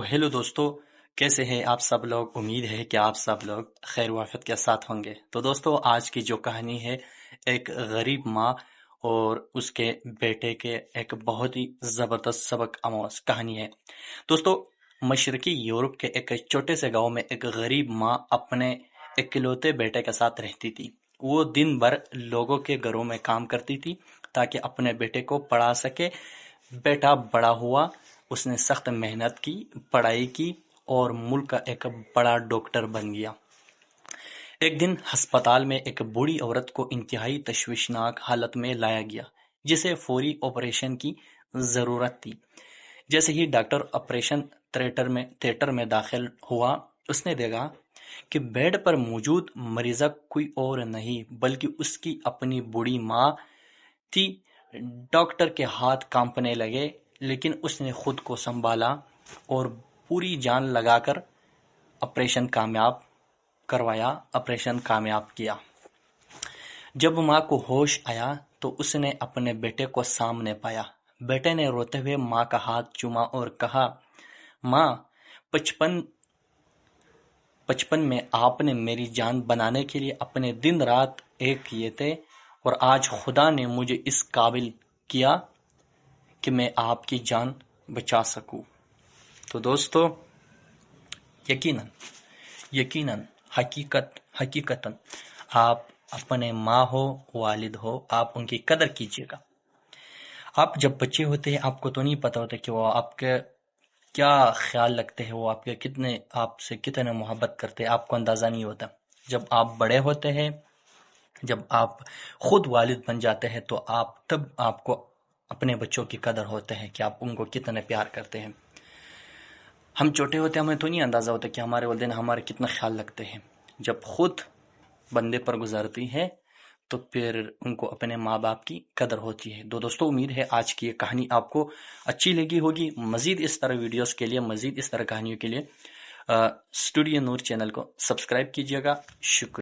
Hello दोस्तों, कैसे हैं आप सब लोग। उम्मीद है कि आप सब लोग खैर वाफियत के साथ होंगे। तो दोस्तों, आज की जो कहानी है एक गरीब माँ और उसके बेटे के एक बहुत ही ज़बरदस्त सबक आमोज कहानी है। दोस्तों, मशरकी यूरोप के एक छोटे से गांव में एक गरीब माँ अपने इकलौते बेटे के साथ रहती थी। वो दिन भर लोगों के घरों में काम करती थी ताकि अपने बेटे को पढ़ा सके। बेटा बड़ा हुआ, उसने सख्त मेहनत की, पढ़ाई की और मुल्क का एक बड़ा डॉक्टर बन गया। एक दिन अस्पताल में एक बूढ़ी औरत को इंतहाई तशवीशनाक हालत में लाया गया, जिसे फौरी ऑपरेशन की जरूरत थी। जैसे ही डॉक्टर ऑपरेशन थिएटर में दाखिल हुआ, उसने देखा कि बेड पर मौजूद मरीजा कोई और नहीं बल्कि उसकी अपनी बूढ़ी माँ थी। डॉक्टर के हाथ कांपने लगे, लेकिन उसने खुद को संभाला और पूरी जान लगाकर ऑपरेशन कामयाब ऑपरेशन कामयाब किया। जब माँ को होश आया तो उसने अपने बेटे को सामने पाया। बेटे ने रोते हुए माँ का हाथ चूमा और कहा, माँ, बचपन बचपन में आपने मेरी जान बनाने के लिए अपने दिन रात एक किए थे, और आज खुदा ने मुझे इस काबिल किया कि मैं आपकी जान बचा सकूं। तो दोस्तों, यकीनन यकीनन हकीकतन आप अपने माँ हो, वालिद हो, आप उनकी कदर कीजिएगा। आप जब बच्चे होते हैं, आपको तो नहीं पता होता कि वो आपके क्या ख्याल रखते हैं, वो आपसे कितने मोहब्बत करते हैं, आपको अंदाज़ा नहीं होता। जब आप बड़े होते हैं, जब आप खुद वालिद बन जाते हैं, तो तब आपको अपने बच्चों की कदर होते हैं कि आप उनको कितने प्यार करते हैं। हम छोटे होते हैं, हमें तो नहीं अंदाज़ा होता कि हमारे वालिदैन हमारे कितना ख्याल रखते हैं। जब खुद बंदे पर गुजरती है तो फिर उनको अपने माँ बाप की कदर होती है। तो दोस्तों, उम्मीद है आज की ये कहानी आपको अच्छी लगी होगी। मज़ीद इस तरह वीडियोस के लिए, मज़ीद इस तरह कहानियों के लिए स्टूडियो नूर चैनल को सब्सक्राइब कीजिएगा। शुक्रिया।